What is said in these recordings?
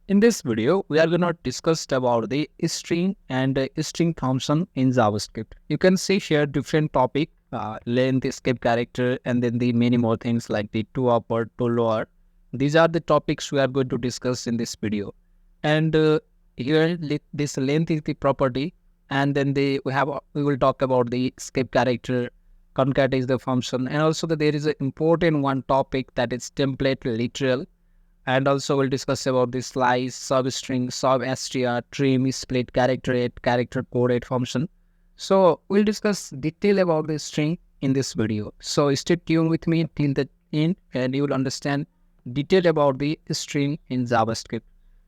In this video, we are going to discuss about the string and string function in JavaScript. You can see here different topic, length, escape character, and then the many more things like the to upper, to lower. These are the topics we are going to discuss in this video. And here, this length is the property, and then we will talk about the escape character, concat is the function, and also there is an important one topic that is template literal. And also we'll discuss about the slice, substring, substr, trim, split, character8, character code8 function. So we'll discuss detail about the string in this video. So stay tuned with me till the end and you will understand detail about the string in JavaScript.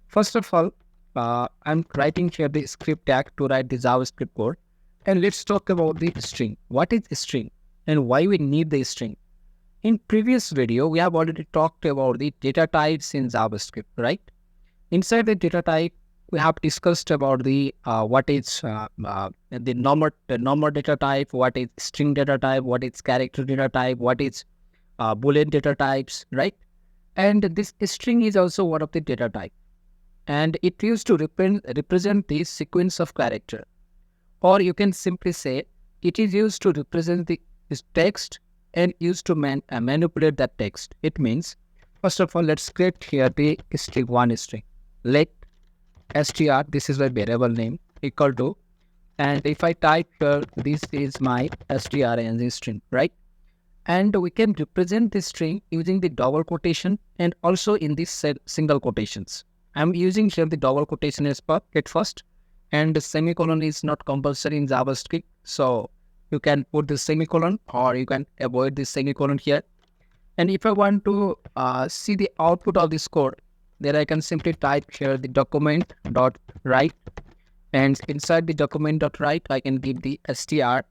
First of all, I'm writing here the script tag to write the JavaScript code. And let's talk about the string. What is string and why we need the string? In previous video, we have already talked about the data types in JavaScript, right? Inside the data type, we have discussed about the what is the number data type, what is string data type, what is character data type, what is Boolean data types, right? And this string is also one of the data type, and it used to represent the sequence of character, or you can simply say it is used to represent the text and used to manipulate that text. It means, first of all, let's create here the string, one string. Let str, this is my variable name, equal to, and if I type here, this is my string string, right? And we can represent this string using the double quotation and also in this single quotations. I'm using here the double quotation as per at first, and the semicolon is not compulsory in JavaScript. So you can put the semicolon or you can avoid the semicolon here. And if I want to see the output of this code, then I can simply type here the document.write, and inside the document.write, I can give the str,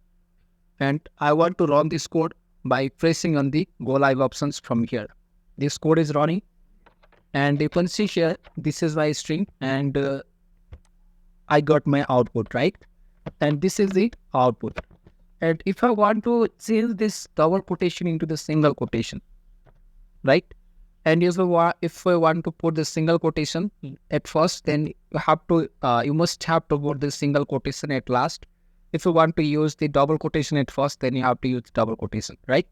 and I want to run this code by pressing on the go live options from here. This code is running, and you can see here, this is my string, and I got my output, right? And this is the output. And if I want to change this double quotation into the single quotation, right? And if I want to put the single quotation at first, then you must have to put the single quotation at last. If you want to use the double quotation at first, then you have to use double quotation, right?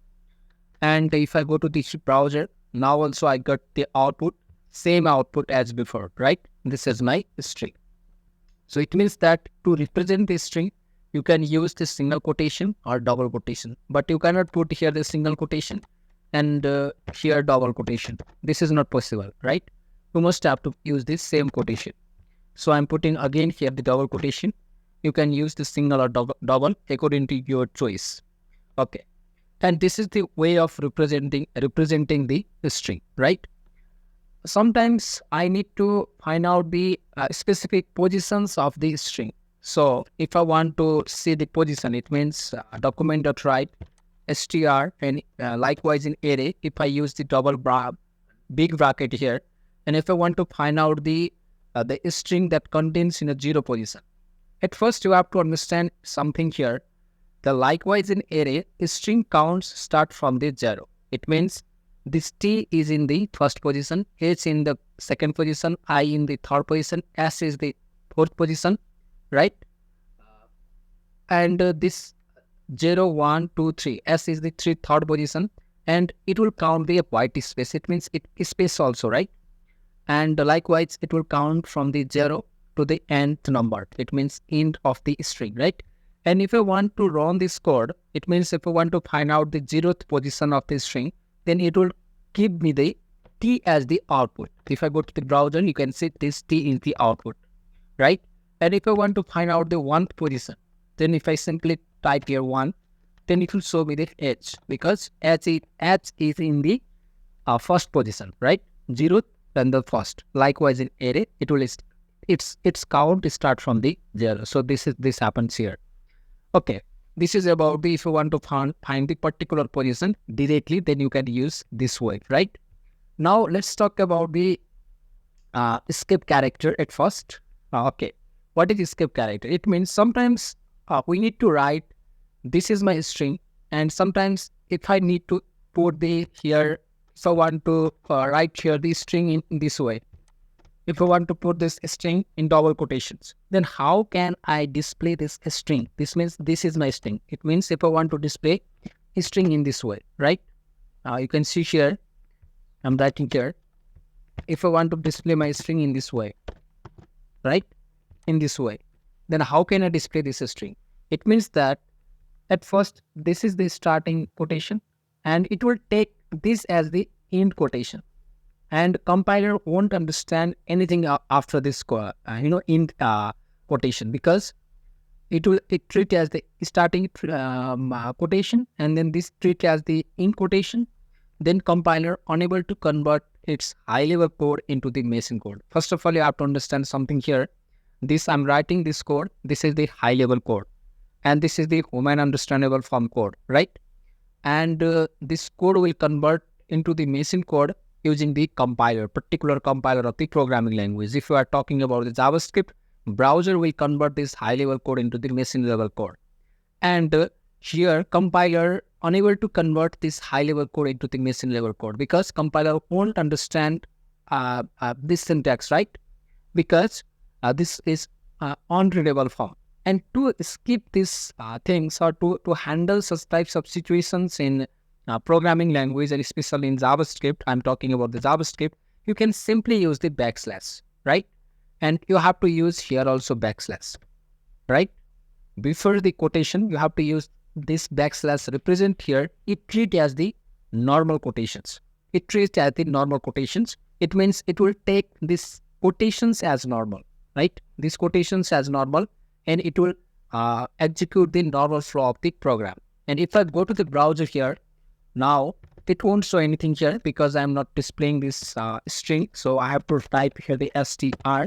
And if I go to the browser, now also I got the output, same output as before, right? This is my string. So it means that to represent this string, you can use the single quotation or double quotation, but you cannot put here the single quotation and here double quotation. This is not possible, right? You must have to use this same quotation. So I'm putting again here the double quotation. You can use the single or double according to your choice. Okay. And this is the way of representing the string, right? Sometimes I need to find out the specific positions of the string. So if I want to see the position, it means document.write str, and likewise in array, if I use the big bracket here, and if I want to find out the string that contains in a 0 position. At first, you have to understand something here. The likewise in array, string counts start from the 0. It means this T is in the first position, H in the second position, I in the third position, S is the fourth position, right? And this 0, 1, 2, 3, S is the third position, and it will count the white space. It means it is space also, right? And likewise, it will count from the 0 to the nth number. It means end of the string, right? And if I want to run this code, it means if I want to find out the 0th position of the string, then it will give me the T as the output. If I go to the browser, you can see this T is the output, right? And if I want to find out the 1th position, then if I simply type here 1, then it will show me the H, because H is in the first position, right? 0th and the first. Likewise in array, it will its count start from the 0. So this happens here. Okay, this is about the, if you want to find the particular position directly, then you can use this way, right? Now let's talk about the escape character at first. Okay, what is escape character? It means sometimes we need to write, this is my string, and sometimes if I need to put the here, so I want to write here the string in this way. if I want to put this string in double quotations, then how can I display this string? This means this is my string. It means if I want to display a string in this way, right? You can see here, I'm writing here. If I want to display my string in this way, right? In this way, then how can I display this string? It means that at first, this is the starting quotation, and it will take this as the end quotation. And compiler won't understand anything after this, end quotation, because it treat as the starting quotation, and then this treat as the end quotation. Then compiler unable to convert its high-level code into the machine code. First of all, you have to understand something here. This I'm writing this code. This is the high-level code, and this is the human understandable form code, right? And this code will convert into the machine code using the compiler, particular compiler of the programming language. If you are talking about the JavaScript, browser will convert this high-level code into the machine-level code. And here, compiler unable to convert this high-level code into the machine-level code, because compiler won't understand this syntax, right? Because this is unreadable form. And to skip these things, or to handle such types of situations in programming language, and especially in JavaScript, I'm talking about the JavaScript, you can simply use the backslash, right? And you have to use here also backslash, right? Before the quotation, you have to use this backslash represent here. It treats as the normal quotations. It treats as the normal quotations. It means it will take these quotations as normal, right? These quotations as normal, and it will execute the normal flow of the program. And if I go to the browser here, now it won't show anything here because I'm not displaying this string. So I have to type here the str.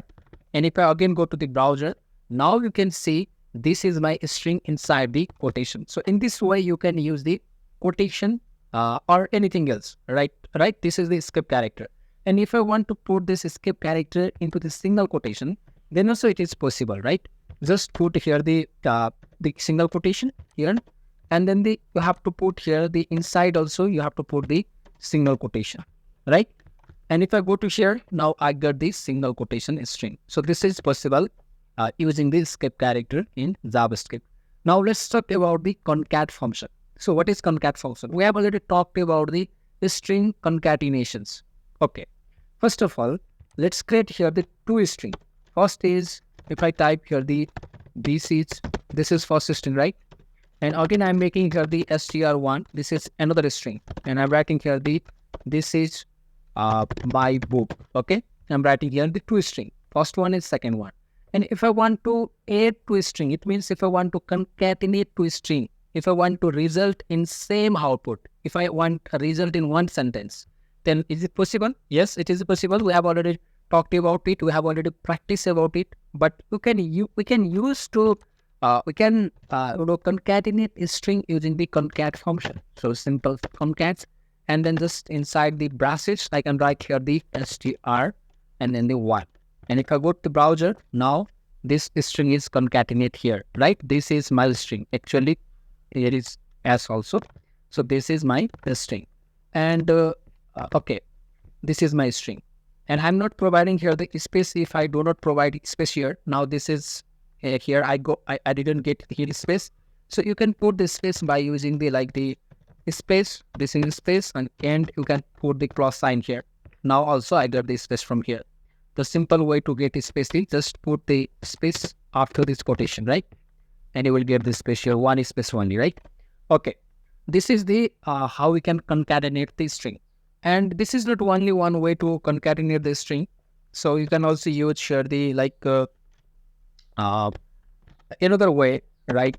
And if I again go to the browser, now you can see this is my string inside the quotation. So in this way, you can use the quotation or anything else, right? This is the skip character. And if I want to put this skip character into the single quotation, then also it is possible, right? Just put here the single quotation here, and then you have to put here the inside also, you have to put the single quotation, right? And if I go to here, now I get the single quotation string. So this is possible using the skip character in JavaScript. Now let's talk about the concat function. So what is concat function? We have already talked about the string concatenations. Okay. First of all, let's create here the two string. First is, if I type here this is first string, right? And again, I'm making here the str1. This is another string, and I'm writing here this is my book. Okay, I'm writing here the two string. First one is second one. And if I want to add to string, it means if I want to concatenate to string, if I want to result in same output, if I want a result in one sentence, then is it possible? Yes, it is possible. We have already talked about it. We have already practiced about it. But we can concatenate a string using the concat function. So simple concats, and then just inside the brackets, I can write here the str and then the one. And if I go to the browser, now this string is concatenate here, right? This is my string. Actually, here is s also. So this is my string. And okay, this is my string. And I'm not providing here the space. If I do not provide space here, now this is here I didn't get here space. So you can put the space by using the space, this is space, and you can put the cross sign here. Now also I got the space from here. The simple way to get the space is just put the space after this quotation, right? And you will get the space here, one space only, right? Okay. This is the how we can concatenate the string. And this is not only one way to concatenate the string. So you can also use here the another way, right?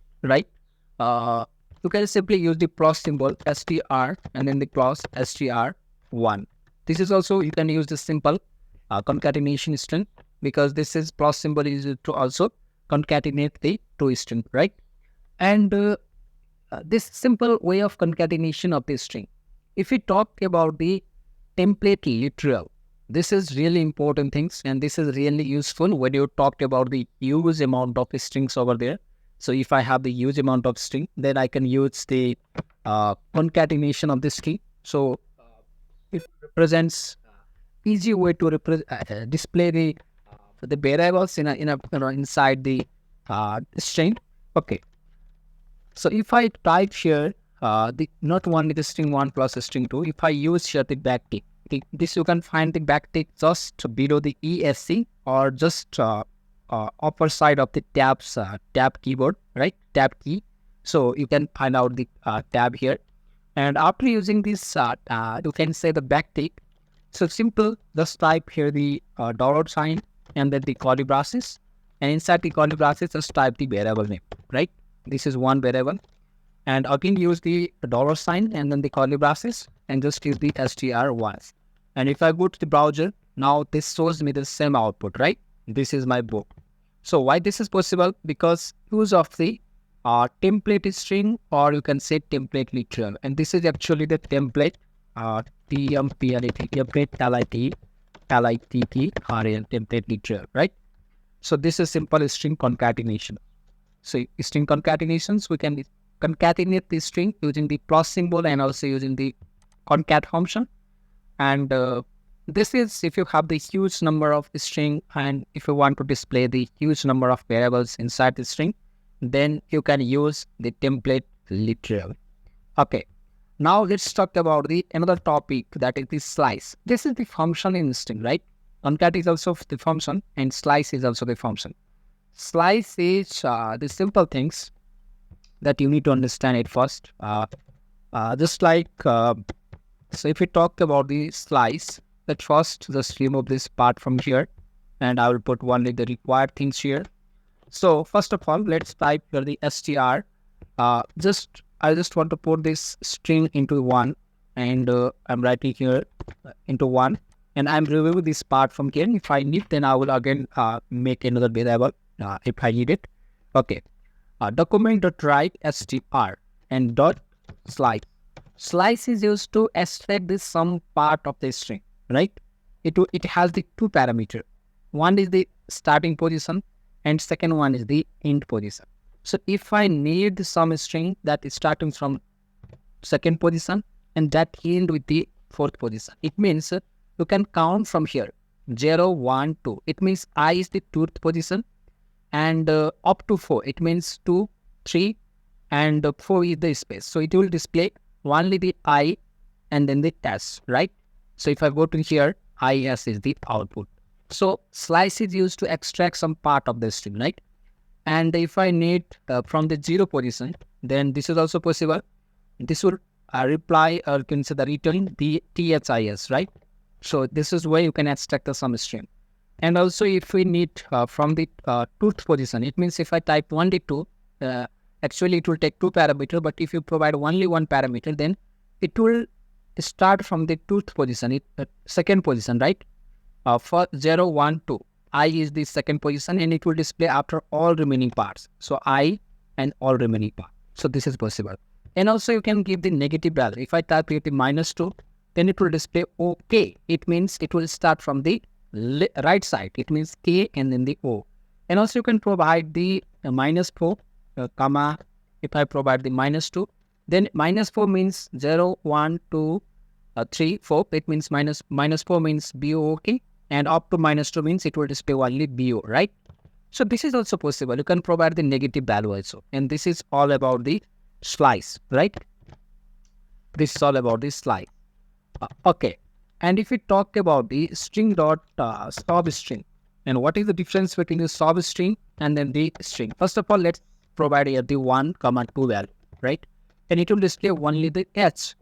You can simply use the plus symbol str and then the plus str1. This is also, you can use the simple concatenation string, because this is plus symbol is to also concatenate the two string, right? And this simple way of concatenation of the string. If we talk about the template literal, this is really important things, and this is really useful when you talk about the huge amount of strings over there. So if I have the huge amount of string, then I can use the concatenation of the string. So it represents easy way to display the variables inside the string. Okay, so if I type here the not only the string 1 plus string 2, if I use here the backtick, this you can find the backtick just below the ESC or just upper side of the tab keyboard, right? Tab key. So you can find out the tab here. And after using this, you can say the backtick. So simple, just type here the dollar sign and then the curly braces. And inside the curly braces, just type the variable name, right? This is one variable. And again, use the dollar sign and then the curly braces and just use the str1. And if I go to the browser, now this shows me the same output, right? This is my book. So why this is possible? Because use of the template string, or you can say template literal. And this is actually the template, template template literal, right? So this is simple string concatenation. So string concatenations, we can concatenate the string using the plus symbol and also using the concat function. And this is if you have the huge number of string and if you want to display the huge number of variables inside the string, then you can use the template literal. Okay, now let's talk about the another topic, that is the slice. This is the function in string, right? Concat is also the function and slice is also the function. Slice is the simple things that you need to understand it first. Just like, so if we talk about the slice, let's first just remove this part from here and I will put only the required things here. So first of all, let's type here the str. I just want to put this string into 1 and I'm writing here into 1 and I'm removing this part from here. If I need, then I will again make another variable if I need it. Okay. Document.write str and dot slice. Slice is used to extract this some part of the string, right? It has the two parameters. One is the starting position and second one is the end position. So if I need some string that is starting from second position and that end with the fourth position, it means you can count from here 0, 1, 2. It means I is the 2th position and up to 4. It means 2, 3 and 4 is the space. So it will display only the I and then the S, right? So if I go to here, IS is the output. So slice is used to extract some part of the string, right? And if I need from the 0 position, then this is also possible. This will reply or you can say the return the THIS, right? So this is where you can extract some string. And also if we need from the 2th position, it means if I type only 2, actually it will take 2 parameters, but if you provide only 1 parameter, then it will start from the 2th position, second position, right? For 0, 1, 2, I is the second position and it will display after all remaining parts. So I and all remaining parts. So this is possible. And also you can give the negative value. If I type here the -2, then it will display OK. It means it will start from the right side. It means K and then the O. And also you can provide the -4, comma. If I provide the -2, then -4 means 0, 1, 2, 3, 4. It means -4 means BOOK. And up to -2 means it will display only BO, right? So this is also possible. You can provide the negative value also. And this is all about the slice, right? This is all about the slice. Okay. And if we talk about the string dot substring, and what is the difference between the substring and then the string? First of all, let's provide here the 1, 2 value, right? And it will display only the H.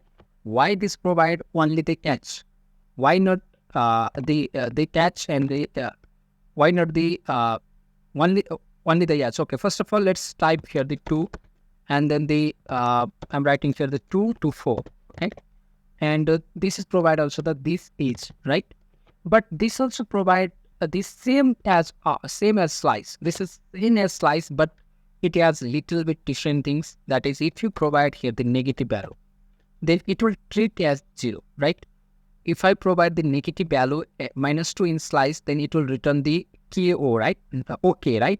Why this provide only the H? Why not the H and the why not the only the H? Okay, first of all, let's type here the 2 and then the I'm writing here the 2 to 4, okay? And this is provide also that this is, right? But this also provide the same as slice. This is same as slice, but it has little bit different things. That is, if you provide here the negative value, then it will treat as 0, right? If I provide the negative value -2 in slice, then it will return the KO, right? OK, right?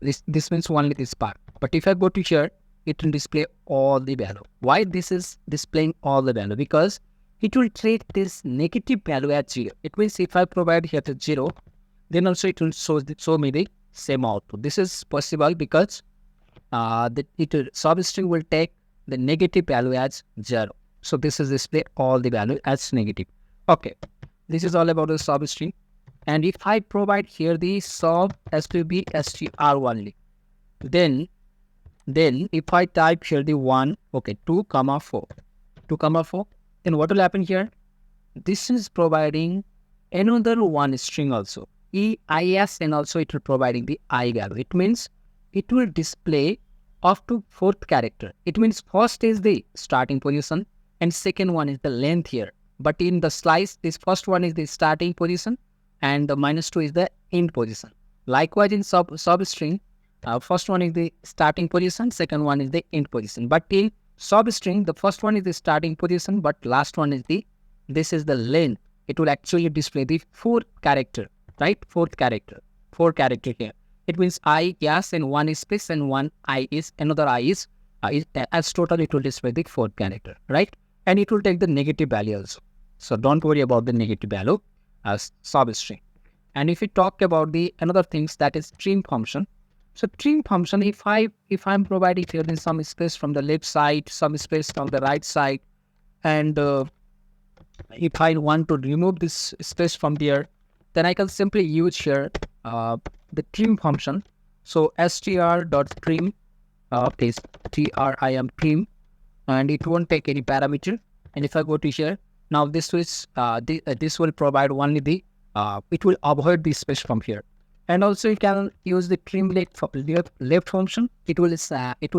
This means only this part. But if I go to here, it will display all the value. Why this is displaying all the value? Because it will treat this negative value as 0. It means if I provide here the 0, then also it will show me the same output. This is possible because substring will take the negative value as 0. So this is display all the value as negative. Okay, this is all about the substring. And if I provide here the sub as to be str only, then if I type here the 1, okay, 2 comma 4, then what will happen here? This is providing another one string also, EIS, and also it will providing the I value. It means it will display up to 4th character. It means first is the starting position and second one is the length here. But in the slice, this first one is the starting position and the -2 is the end position. Likewise in substring, first one is the starting position, second one is the end position. But in substring, the first one is the starting position, but last one is this is the length. It will actually display the 4th character, right? 4th character, 4 character here. It means I, yes, and one is space and one I is, another I is as total it will display the 4th character, right? And it will take the negative value also. So don't worry about the negative value as substring. And if we talk about the another things, that is trim function. So trim function, if I'm providing here some space from the left side, some space from the right side, and if I want to remove this space from there, then I can simply use here the trim function. So str.trim is trim, and it won't take any parameter. And if I go to here, now this will provide only the it will avoid the space from here. And also you can use the trim left function. It will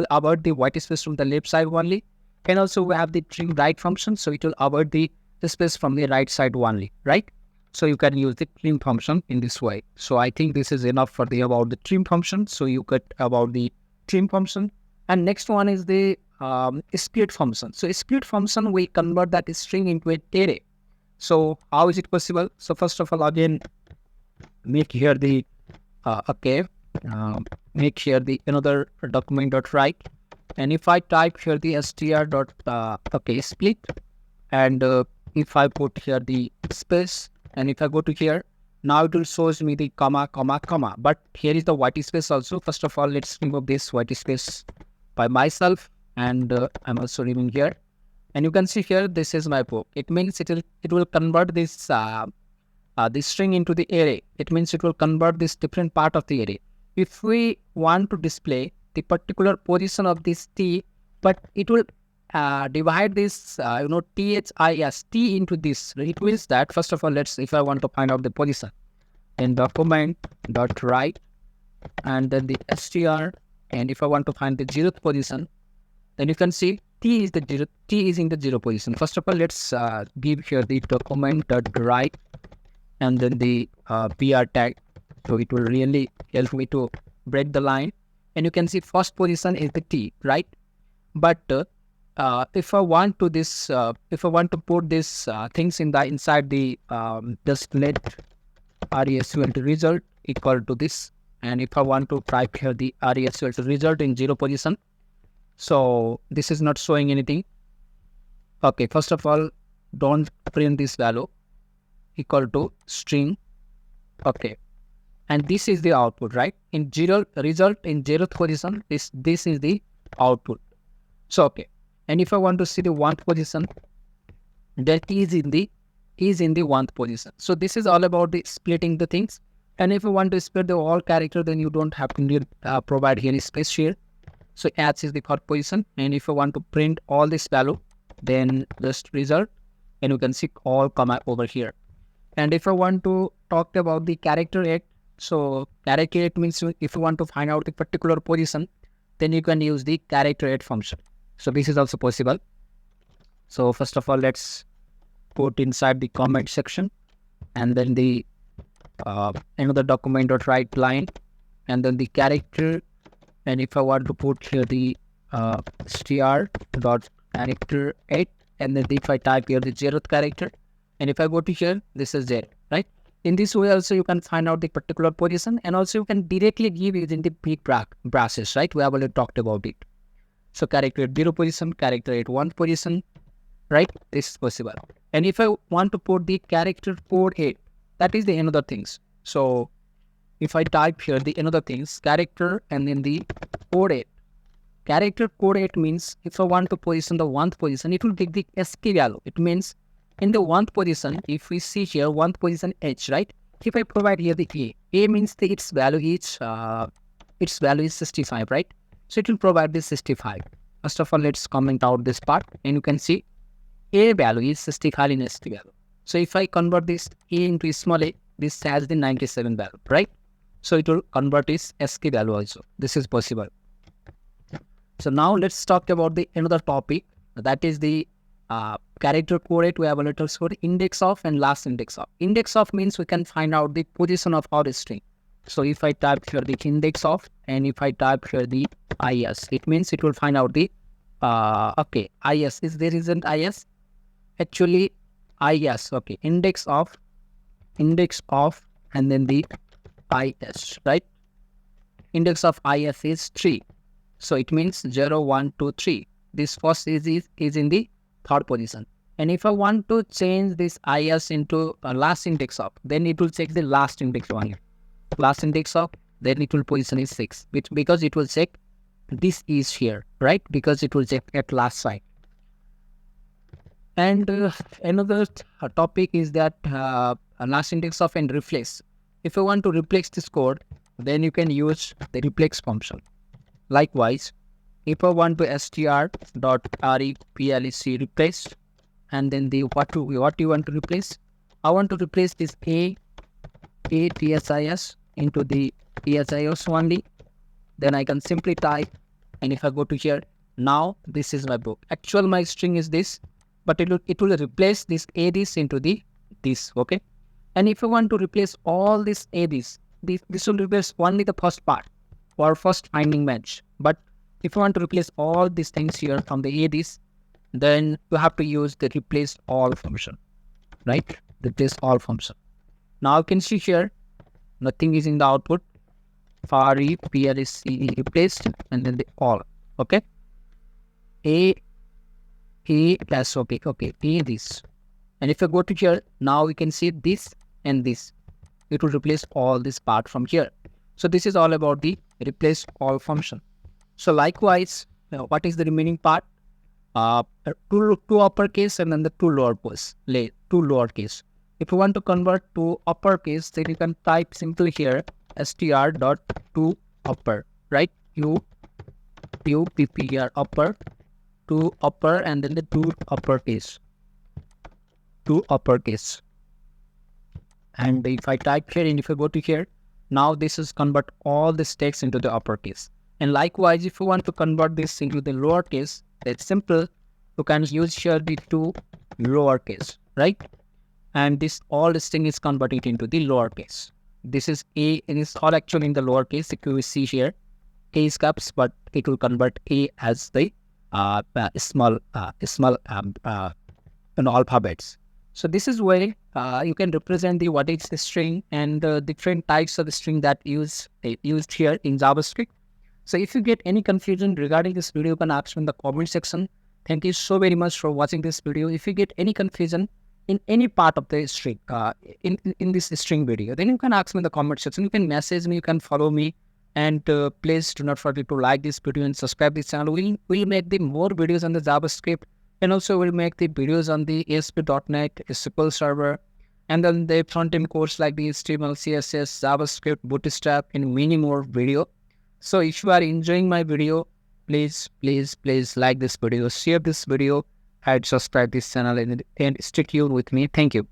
avoid the white space from the left side only. And also we have the trim right function, so it will avoid the space from the right side only, right? So you can use the trim function in this way. So I think this is enough for the about the trim function. So you get about the trim function. And next one is the split function. So split function, we convert that string into an array. So how is it possible? So first of all, again, make here the make here the another document.write, and if I type here the split, and if I put here the space, and if I go to here, now it will shows me the comma, but here is the white space also. First of all, let's remove this white space by myself, and I'm also removing here, and you can see here this is my book. It means it will convert this this string into the array. It means it will convert this different part of the array. If we want to display the particular position of this t, but it will divide this t into this. It means that first of all, if I want to find out the position, then document.write, and then the str, and if I want to find the 0th position, then you can see t is in the 0 position. First of all, let's give here the document.write and then the PR tag. So it will really help me to break the line. And you can see first position is the t, right? But if I want to put this things inside the just let res result equal to this, and if I want to type here the res result in 0 position, so this is not showing anything. Okay, first of all, don't print this value equal to string. Okay, and this is the output, right? In 0 result in 0th position, this is the output. So okay, and if I want to see the 1th position, that is in the 1th position. So this is all about the splitting the things. And if you want to split the all character, then you don't have to provide any space here. So H is the 4th position, and if you want to print all this value, then just result, and you can see all comma over here. And if I want to talk about the character 8, so character 8 means if you want to find out the particular position, then you can use the character 8 function. So this is also possible. So first of all, let's put inside the comment section, and then the another document.write line, and then the character. And if I want to put here the str.character 8, and then if I type here the 0th character, and if I go to here, this is 0, right? In this way also you can find out the particular position, and also you can directly give using the big brushes, right? We have already talked about it. So character 8 0 position, character 8 1 position, right? This is possible. And if I want to put the character code 8, that is the another things. So if I type here the another things, character and then the code 8. Character code 8 means if I want to position the 1th position, it will take the ASCII value. It means in the 1th position, if we see here 1th position H, right? If I provide here the A means its value is 65, right? So it will provide this 65. First of all, let's comment out this part, and you can see A value is 65 in ASCII value. So if I convert this A into small a, this has the 97 value, right? So it will convert its ASCII value also. This is possible. So now let's talk about the another topic, that is the character code 8. We have a letter code index of and last index of. Index of means we can find out the position of our string. So if I type here the index of and if I type here the is, it means it will find out the is. Is there isn't is? Actually is. Okay, index of and then the is, right? Index of is is 3. So it means 0, 1, 2, 3. This first is in the 3rd position. And if I want to change this is into a last index of, then it will check the last index one. Last index of, then it will position is 6, because it will check this is here, right? Because it will check at last side. And another topic is that last index of and replace. If you want to replace this code, then you can use the replace function. Likewise, if I want to str.replace and then the what you want to replace, I want to replace this tsis into the tsis only. Then I can simply type, and if I go to here, now this is my book. Actual my string is this, but it will replace this this into the this. Okay, and if I want to replace all this this will replace only the first part or first finding match. But if you want to replace all these things here from the this, then you have to use the replace all function, right? Replace all function. Now you can see here, nothing is in the output. For replace and then the all. Okay. Plus okay. This. And if I go to here, now we can see this and this. It will replace all this part from here. So this is all about the replace all function. So likewise, what is the remaining part? Two uppercase and then the two lowercase. If you want to convert to uppercase, then you can type simply here str.to upper, right? uppr upper, to upper, and then the two uppercase. And if I type here and if I go to here, now this is convert all this text into the uppercase. And likewise, if you want to convert this into the lowercase, that's simple. You can use here the two lowercase, right? And all this thing is converted into the lowercase. This is A, and it's all actually in the lowercase. If you see here, A is caps, but it will convert A as the small alphabets. So this is where you can represent the what is the string and the different types of the string that used here in JavaScript. So if you get any confusion regarding this video, you can ask me in the comment section. Thank you so very much for watching this video. If you get any confusion in any part of the string, in this string video, then you can ask me in the comment section. You can message me, you can follow me, and please do not forget to like this video and subscribe this channel. We'll make the more videos on the JavaScript, and also we'll make the videos on the ASP.NET, SQL Server, and then the front-end course like the HTML, CSS, JavaScript, Bootstrap, and many more video. So if you are enjoying my video, please like this video, share this video, and subscribe this channel, and stay tuned with me. Thank you.